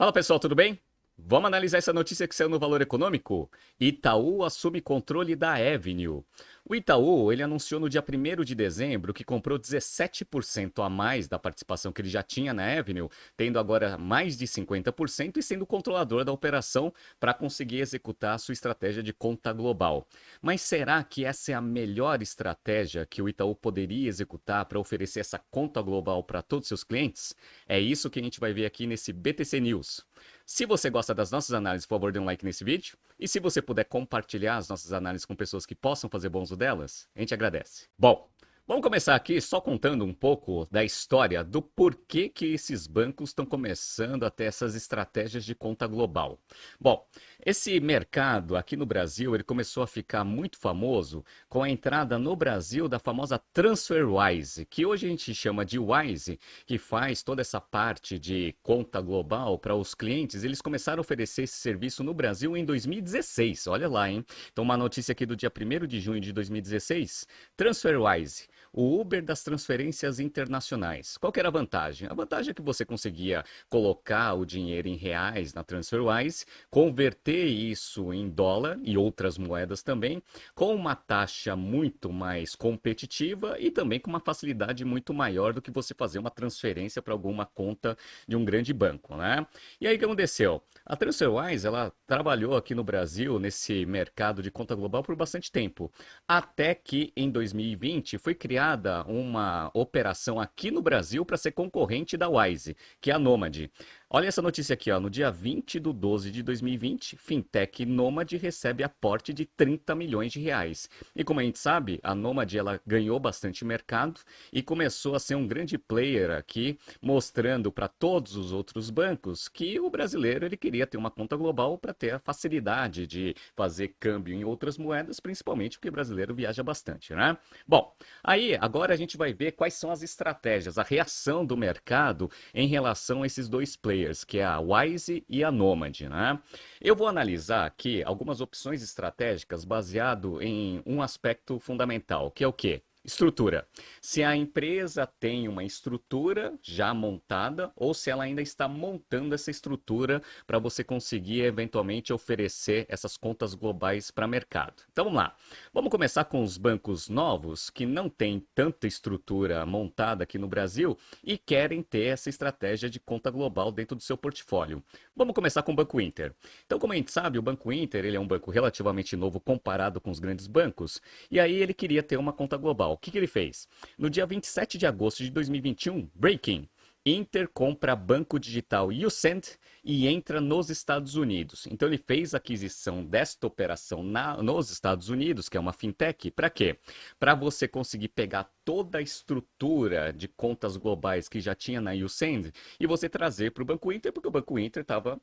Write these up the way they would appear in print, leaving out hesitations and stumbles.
Fala pessoal, tudo bem? Vamos analisar essa notícia que saiu no Valor Econômico? Itaú assume controle da Avenue. O Itaú, ele anunciou no dia 1º de dezembro que comprou 17% a mais da participação que ele já tinha na Avenue, tendo agora mais de 50% e sendo controlador da operação para conseguir executar a sua estratégia de conta global. Mas será que essa é a melhor estratégia que o Itaú poderia executar para oferecer essa conta global para todos os seus clientes? É isso que a gente vai ver aqui nesse BTC News. Se você gosta das nossas análises, por favor, dê um like nesse vídeo. E se você puder compartilhar as nossas análises com pessoas que possam fazer bom uso delas, a gente agradece. Bom, vamos começar aqui só contando um pouco da história do porquê que esses bancos estão começando a ter essas estratégias de conta global. Bom, esse mercado aqui no Brasil, ele começou a ficar muito famoso com a entrada no Brasil da famosa TransferWise, que hoje a gente chama de Wise, que faz toda essa parte de conta global para os clientes. Eles começaram a oferecer esse serviço no Brasil em 2016, olha lá, hein? Então uma notícia aqui do dia 1º de junho de 2016, TransferWise, o Uber das transferências internacionais. Qual que era a vantagem? A vantagem é que você conseguia colocar o dinheiro em reais na TransferWise, converter isso em dólar e outras moedas também, com uma taxa muito mais competitiva e também com uma facilidade muito maior do que você fazer uma transferência para alguma conta de um grande banco, né? E aí o que aconteceu? A TransferWise, ela trabalhou aqui no Brasil nesse mercado de conta global por bastante tempo, até que em 2020 foi criada uma operação aqui no Brasil para ser concorrente da Wise, que é a Nomad. Olha essa notícia aqui, ó. No dia 20 de 12 de 2020, Fintech Nomad recebe aporte de 30 milhões de reais. E como a gente sabe, a Nomad ela ganhou bastante mercado e começou a ser um grande player aqui, mostrando para todos os outros bancos que o brasileiro ele queria ter uma conta global para ter a facilidade de fazer câmbio em outras moedas, principalmente porque o brasileiro viaja bastante, né? Bom, aí agora a gente vai ver quais são as estratégias, a reação do mercado em relação a esses dois players, que é a Wise e a Nomad, né? Eu vou analisar aqui algumas opções estratégicas baseado em um aspecto fundamental, que é o quê? Estrutura. Se a empresa tem uma estrutura já montada ou se ela ainda está montando essa estrutura para você conseguir eventualmente oferecer essas contas globais para mercado. Então vamos lá. Vamos começar com os bancos novos que não têm tanta estrutura montada aqui no Brasil e querem ter essa estratégia de conta global dentro do seu portfólio. Vamos começar com o Banco Inter. Então, como a gente sabe, o Banco Inter ele é um banco relativamente novo comparado com os grandes bancos e aí ele queria ter uma conta global. O que ele fez? No dia 27 de agosto de 2021, breaking, Inter compra banco digital Ucent e entra nos Estados Unidos. Então ele fez a aquisição desta operação nos Estados Unidos, que é uma fintech, para quê? Para você conseguir pegar toda a estrutura de contas globais que já tinha na Ucent e você trazer para o Banco Inter, porque o Banco Inter estava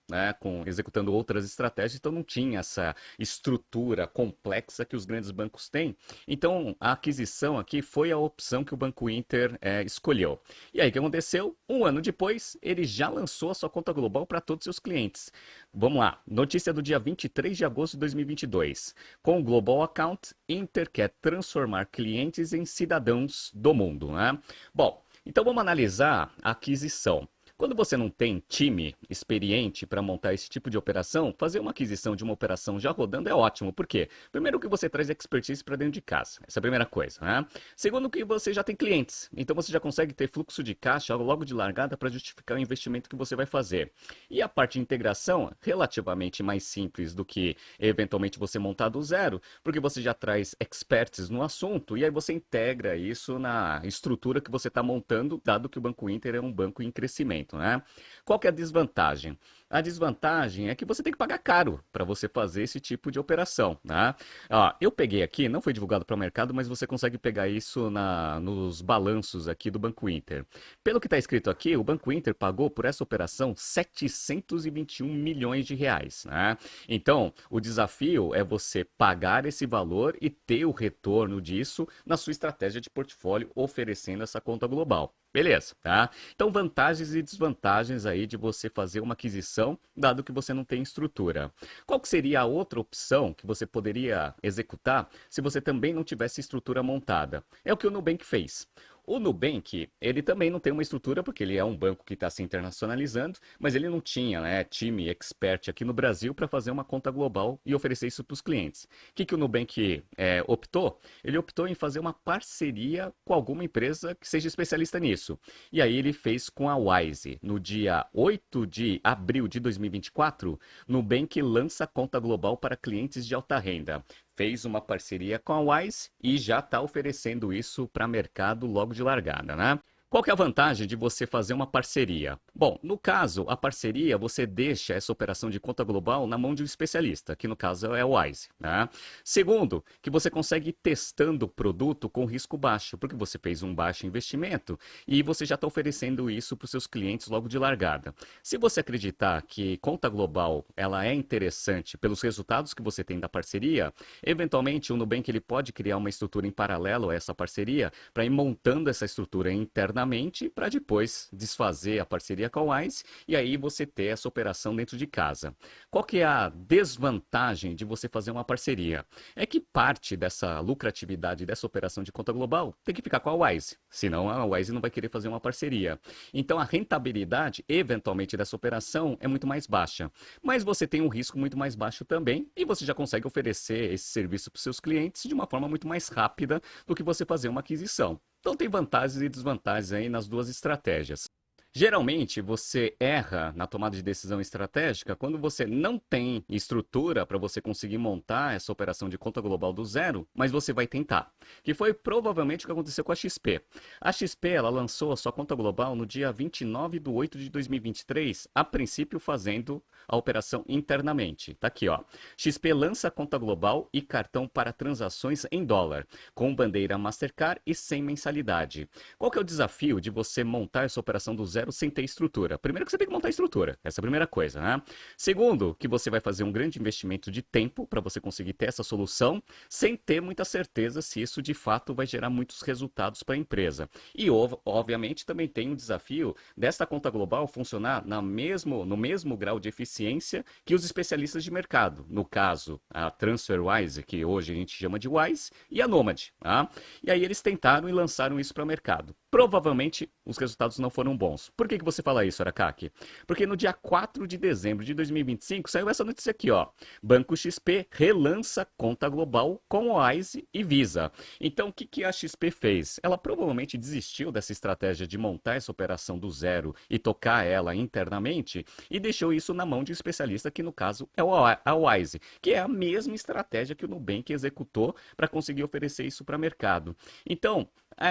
executando outras estratégias, então não tinha essa estrutura complexa que os grandes bancos têm. Então a aquisição aqui foi a opção que o Banco Inter escolheu. E aí o que aconteceu? Um ano depois, ele já lançou a sua conta global para todos os seus clientes. Vamos lá, notícia do dia 23 de agosto de 2022. Com o Global Account, Inter quer transformar clientes em cidadãos do mundo, né? Bom, então vamos analisar a aquisição. Quando você não tem time experiente para montar esse tipo de operação, fazer uma aquisição de uma operação já rodando é ótimo. Por quê? Primeiro que você traz expertise para dentro de casa. Essa é a primeira coisa, né? Segundo que você já tem clientes. Então você já consegue ter fluxo de caixa logo de largada para justificar o investimento que você vai fazer. E a parte de integração, relativamente mais simples do que eventualmente você montar do zero, porque você já traz experts no assunto e aí você integra isso na estrutura que você está montando, dado que o Banco Inter é um banco em crescimento. Né? Qual que é a desvantagem? A desvantagem é que você tem que pagar caro para você fazer esse tipo de operação. Né? Ó, eu peguei aqui, não foi divulgado para o mercado, mas você consegue pegar isso nos balanços aqui do Banco Inter. Pelo que está escrito aqui, o Banco Inter pagou por essa operação 721 milhões de reais. Né? Então, o desafio é você pagar esse valor e ter o retorno disso na sua estratégia de portfólio oferecendo essa conta global. Beleza, tá? Então, vantagens e desvantagens aí de você fazer uma aquisição, dado que você não tem estrutura. Qual que seria a outra opção que você poderia executar se você também não tivesse estrutura montada? É o que o Nubank fez. O Nubank, ele também não tem uma estrutura, porque ele é um banco que está se internacionalizando, mas ele não tinha, né, time expert aqui no Brasil para fazer uma conta global e oferecer isso para os clientes. O que o Nubank optou? Ele optou em fazer uma parceria com alguma empresa que seja especialista nisso. E aí ele fez com a Wise. No dia 8 de abril de 2024, Nubank lança a conta global para clientes de alta renda. Fez uma parceria com a Wise e já está oferecendo isso para mercado logo de largada, né? Qual que é a vantagem de você fazer uma parceria? Bom, no caso, a parceria, você deixa essa operação de conta global na mão de um especialista, que no caso é o Wise, né? Segundo, que você consegue ir testando o produto com risco baixo, porque você fez um baixo investimento e você já está oferecendo isso para os seus clientes logo de largada. Se você acreditar que conta global ela é interessante pelos resultados que você tem da parceria, eventualmente o Nubank ele pode criar uma estrutura em paralelo a essa parceria para ir montando essa estrutura internamente para depois desfazer a parceria com a Wise e aí você ter essa operação dentro de casa. Qual que é a desvantagem de você fazer uma parceria? É que parte dessa lucratividade dessa operação de conta global tem que ficar com a Wise, senão a Wise não vai querer fazer uma parceria. Então a rentabilidade, eventualmente, dessa operação é muito mais baixa, mas você tem um risco muito mais baixo também e você já consegue oferecer esse serviço para os seus clientes de uma forma muito mais rápida do que você fazer uma aquisição. Então tem vantagens e desvantagens aí nas duas estratégias. Geralmente você erra na tomada de decisão estratégica quando você não tem estrutura para você conseguir montar essa operação de conta global do zero, mas você vai tentar. Que foi provavelmente o que aconteceu com a XP. A XP ela lançou a sua conta global no dia 29 de 8 de 2023, a princípio fazendo a operação internamente. Tá aqui, ó. XP lança a conta global e cartão para transações em dólar, com bandeira Mastercard e sem mensalidade. Qual que é o desafio de você montar essa operação do zero sem ter estrutura? Primeiro que você tem que montar a estrutura, essa é a primeira coisa, né? Segundo, que você vai fazer um grande investimento de tempo para você conseguir ter essa solução, sem ter muita certeza se isso de fato vai gerar muitos resultados para a empresa. E obviamente também tem um desafio desta conta global funcionar no mesmo grau de eficiência que os especialistas de mercado. No caso, a TransferWise, que hoje a gente chama de Wise, e a Nomad. Tá? E aí eles tentaram e lançaram isso para o mercado. Provavelmente os resultados não foram bons. Por que você fala isso, Arakaki? Porque no dia 4 de dezembro de 2025 saiu essa notícia aqui, ó. Banco XP relança conta global com Wise e Visa. Então, o que a XP fez? Ela provavelmente desistiu dessa estratégia de montar essa operação do zero e tocar ela internamente e deixou isso na mão de um especialista, que no caso é a Wise, que é a mesma estratégia que o Nubank executou para conseguir oferecer isso para o mercado. Então,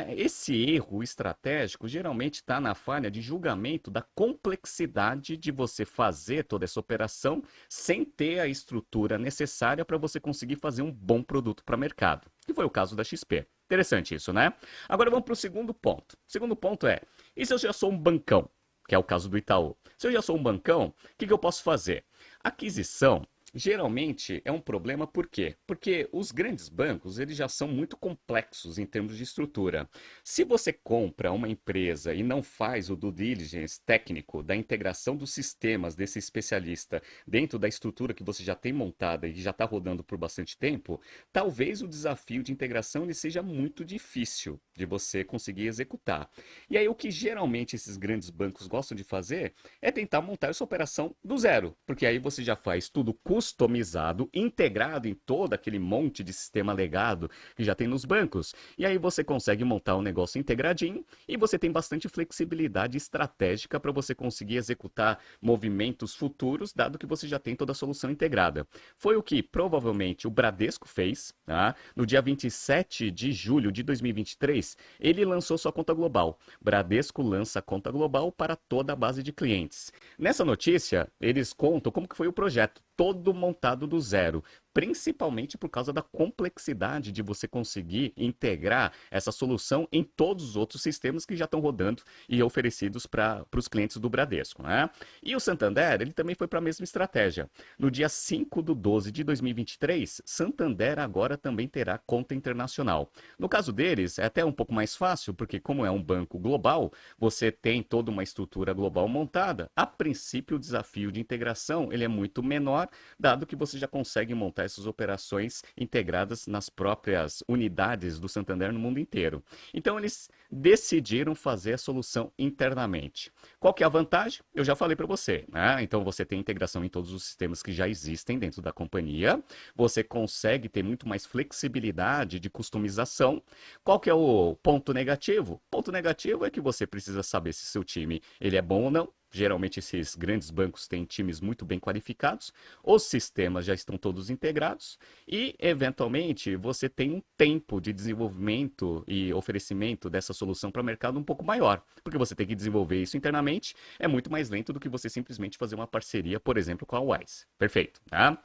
esse erro estratégico geralmente está na falha de julgamento da complexidade de você fazer toda essa operação sem ter a estrutura necessária para você conseguir fazer um bom produto para o mercado, que foi o caso da XP. Interessante isso, né? Agora vamos para o segundo ponto. O segundo ponto é, e se eu já sou um bancão, que é o caso do Itaú? Se eu já sou um bancão, o que eu posso fazer? Aquisição geralmente é um problema, por quê? Porque os grandes bancos, eles já são muito complexos em termos de estrutura. Se você compra uma empresa e não faz o due diligence técnico da integração dos sistemas desse especialista dentro da estrutura que você já tem montada e já está rodando por bastante tempo, talvez o desafio de integração ele seja muito difícil de você conseguir executar. E aí o que geralmente esses grandes bancos gostam de fazer é tentar montar essa operação do zero, porque aí você já faz tudo customizado, integrado em todo aquele monte de sistema legado que já tem nos bancos. E aí você consegue montar um negócio integradinho e você tem bastante flexibilidade estratégica para você conseguir executar movimentos futuros, dado que você já tem toda a solução integrada. Foi o que provavelmente o Bradesco fez, tá? No dia 27 de julho de 2023, ele lançou sua conta global. Bradesco lança a conta global para toda a base de clientes. Nessa notícia, eles contam como que foi o projeto, todo montado do zero, principalmente por causa da complexidade de você conseguir integrar essa solução em todos os outros sistemas que já estão rodando e oferecidos para os clientes do Bradesco, né? E o Santander, ele também foi para a mesma estratégia. No dia 5 de 12 de 2023, Santander agora também terá conta internacional. No caso deles, é até um pouco mais fácil, porque como é um banco global, você tem toda uma estrutura global montada. A princípio, o desafio de integração ele é muito menor melhor, dado que você já consegue montar essas operações integradas nas próprias unidades do Santander no mundo inteiro. Então, eles decidiram fazer a solução internamente. Qual que é a vantagem? Eu já falei para você, né? Então, você tem integração em todos os sistemas que já existem dentro da companhia, você consegue ter muito mais flexibilidade de customização. Qual que é o ponto negativo? O ponto negativo é que você precisa saber se seu time ele é bom ou não. Geralmente esses grandes bancos têm times muito bem qualificados, os sistemas já estão todos integrados e, eventualmente, você tem um tempo de desenvolvimento e oferecimento dessa solução para o mercado um pouco maior, porque você tem que desenvolver isso internamente, é muito mais lento do que você simplesmente fazer uma parceria, por exemplo, com a Wise. Perfeito, tá?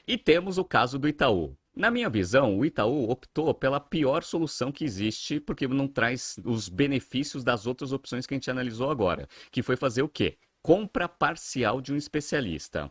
E temos o caso do Itaú. Na minha visão, o Itaú optou pela pior solução que existe, porque não traz os benefícios das outras opções que a gente analisou agora, que foi fazer o quê? Compra parcial de um especialista.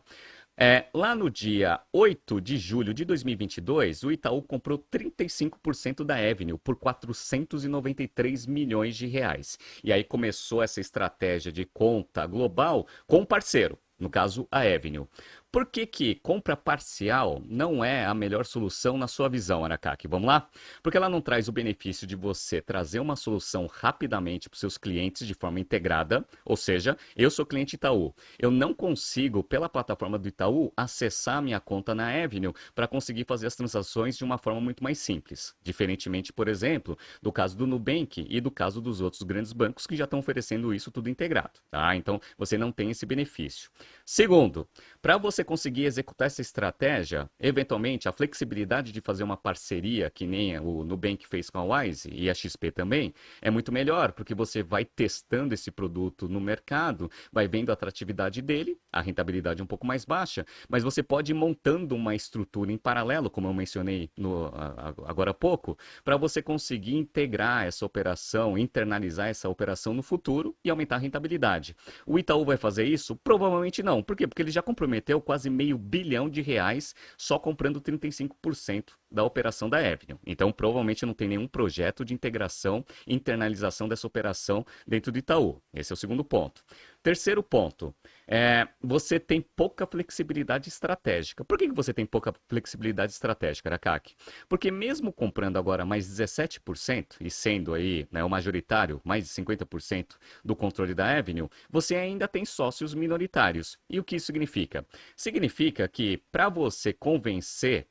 Lá no dia 8 de julho de 2022, o Itaú comprou 35% da Avenue por 493 milhões de reais. E aí começou essa estratégia de conta global com um parceiro, no caso a Avenue. Por que que compra parcial não é a melhor solução na sua visão, Aracaki? Vamos lá? Porque ela não traz o benefício de você trazer uma solução rapidamente para os seus clientes de forma integrada, ou seja, eu sou cliente Itaú. Eu não consigo, pela plataforma do Itaú, acessar a minha conta na Avenue para conseguir fazer as transações de uma forma muito mais simples. Diferentemente, por exemplo, do caso do Nubank e do caso dos outros grandes bancos que já estão oferecendo isso tudo integrado. Tá? Então, você não tem esse benefício. Segundo, para você conseguir executar essa estratégia, eventualmente a flexibilidade de fazer uma parceria, que nem o Nubank fez com a Wise e a XP também, é muito melhor, porque você vai testando esse produto no mercado, vai vendo a atratividade dele, a rentabilidade um pouco mais baixa, mas você pode ir montando uma estrutura em paralelo, como eu mencionei agora há pouco, para você conseguir integrar essa operação, internalizar essa operação no futuro e aumentar a rentabilidade. O Itaú vai fazer isso? Provavelmente não. Por quê? Porque ele já comprometeu quase R$ 500 milhões só comprando 35% da operação da Avenue. Então, provavelmente não tem nenhum projeto de integração e internalização dessa operação dentro do Itaú. Esse é o segundo ponto. Terceiro ponto, você tem pouca flexibilidade estratégica. Por que você tem pouca flexibilidade estratégica, Arakaki? Porque mesmo comprando agora mais 17% e sendo aí, né, o majoritário, mais de 50% do controle da Avenue, você ainda tem sócios minoritários. E o que isso significa? Significa que para você convencer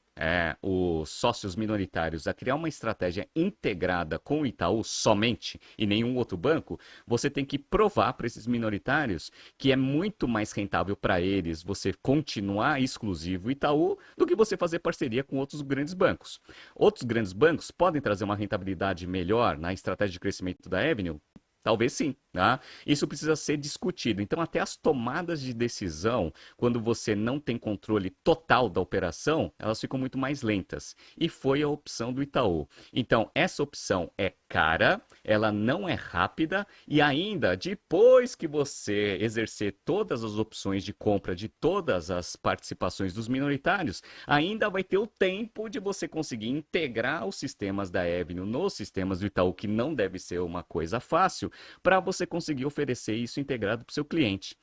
os sócios minoritários a criar uma estratégia integrada com o Itaú somente e nenhum outro banco, você tem que provar para esses minoritários que é muito mais rentável para eles você continuar exclusivo Itaú do que você fazer parceria com outros grandes bancos. Outros grandes bancos podem trazer uma rentabilidade melhor na estratégia de crescimento da Avenue? Talvez sim, tá? Isso precisa ser discutido. Então, até as tomadas de decisão, quando você não tem controle total da operação, elas ficam muito mais lentas. E foi a opção do Itaú. Então, essa opção é cara, ela não é rápida e ainda depois que você exercer todas as opções de compra de todas as participações dos minoritários, ainda vai ter o tempo de você conseguir integrar os sistemas da Avenue nos sistemas do Itaú, que não deve ser uma coisa fácil, para você conseguir oferecer isso integrado para o seu cliente.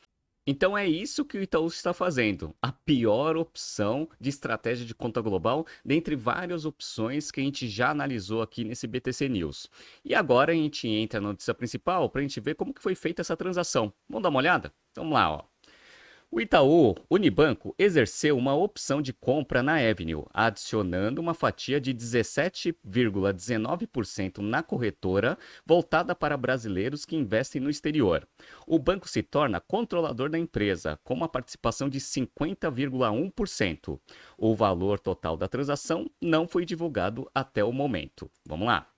Então é isso que o Itaú está fazendo, a pior opção de estratégia de conta global, dentre várias opções que a gente já analisou aqui nesse BTC News. E agora a gente entra na notícia principal para a gente ver como que foi feita essa transação. Vamos dar uma olhada? Vamos lá, ó. O Itaú Unibanco exerceu uma opção de compra na Avenue, adicionando uma fatia de 17,19% na corretora, voltada para brasileiros que investem no exterior. O banco se torna controlador da empresa, com uma participação de 50,1%. O valor total da transação não foi divulgado até o momento. Vamos lá.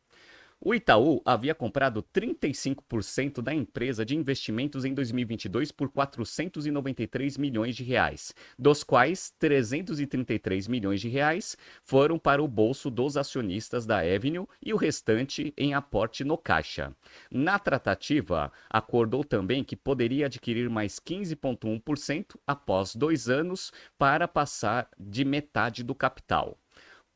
O Itaú havia comprado 35% da empresa de investimentos em 2022 por 493 milhões de reais, dos quais 333 milhões de reais foram para o bolso dos acionistas da Avenue e o restante em aporte no caixa. Na tratativa, acordou também que poderia adquirir mais 15,1% após 2 anos para passar de metade do capital.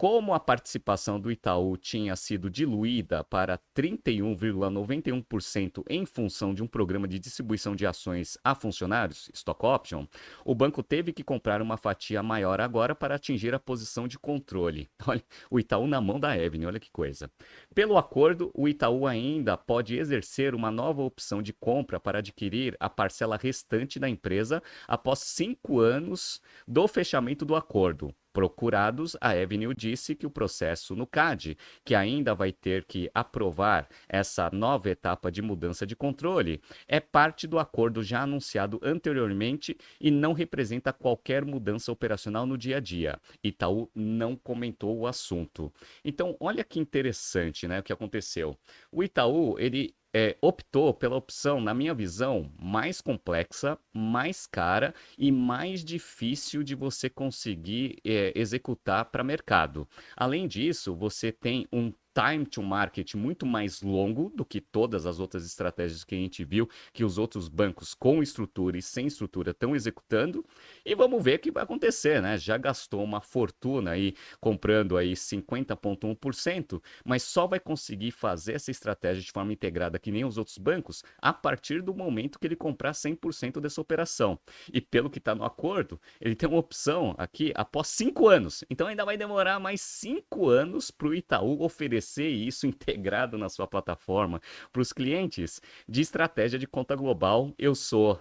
Como a participação do Itaú tinha sido diluída para 31,91% em função de um programa de distribuição de ações a funcionários, stock option, o banco teve que comprar uma fatia maior agora para atingir a posição de controle. Olha, o Itaú na mão da Avenue, olha que coisa. Pelo acordo, o Itaú ainda pode exercer uma nova opção de compra para adquirir a parcela restante da empresa após 5 anos do fechamento do acordo. Procurados, a Avenue disse que o processo no CAD, que ainda vai ter que aprovar essa nova etapa de mudança de controle, é parte do acordo já anunciado anteriormente e não representa qualquer mudança operacional no dia a dia. Itaú não comentou o assunto. Então, olha que interessante, né, o que aconteceu. O Itaú, ele optou pela opção, na minha visão, mais complexa, mais cara e mais difícil de você conseguir executar para mercado. Além disso, você tem um time to market muito mais longo do que todas as outras estratégias que a gente viu que os outros bancos com estrutura e sem estrutura estão executando. E vamos ver o que vai acontecer, né? Já gastou uma fortuna aí comprando aí 50,1%, mas só vai conseguir fazer essa estratégia de forma integrada que nem os outros bancos a partir do momento que ele comprar 100% dessa operação. E pelo que está no acordo, ele tem uma opção aqui após 5 anos. Então ainda vai demorar mais 5 anos para o Itaú oferecer isso integrado na sua plataforma para os clientes de estratégia de conta global. Eu sou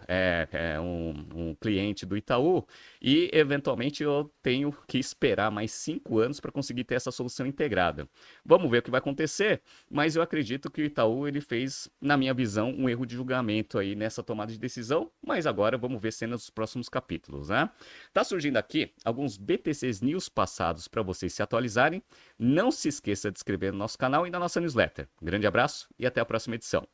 um cliente do Itaú e eventualmente eu tenho que esperar mais 5 anos para conseguir ter essa solução integrada. Vamos ver o que vai acontecer, mas eu acredito que o Itaú ele fez, na minha visão, um erro de julgamento aí nessa tomada de decisão, mas agora vamos ver cenas dos próximos capítulos, né? Tá surgindo aqui alguns BTCs News passados para vocês se atualizarem. Não se esqueça de se inscrever no nosso canal e na nossa newsletter. Grande abraço e até a próxima edição.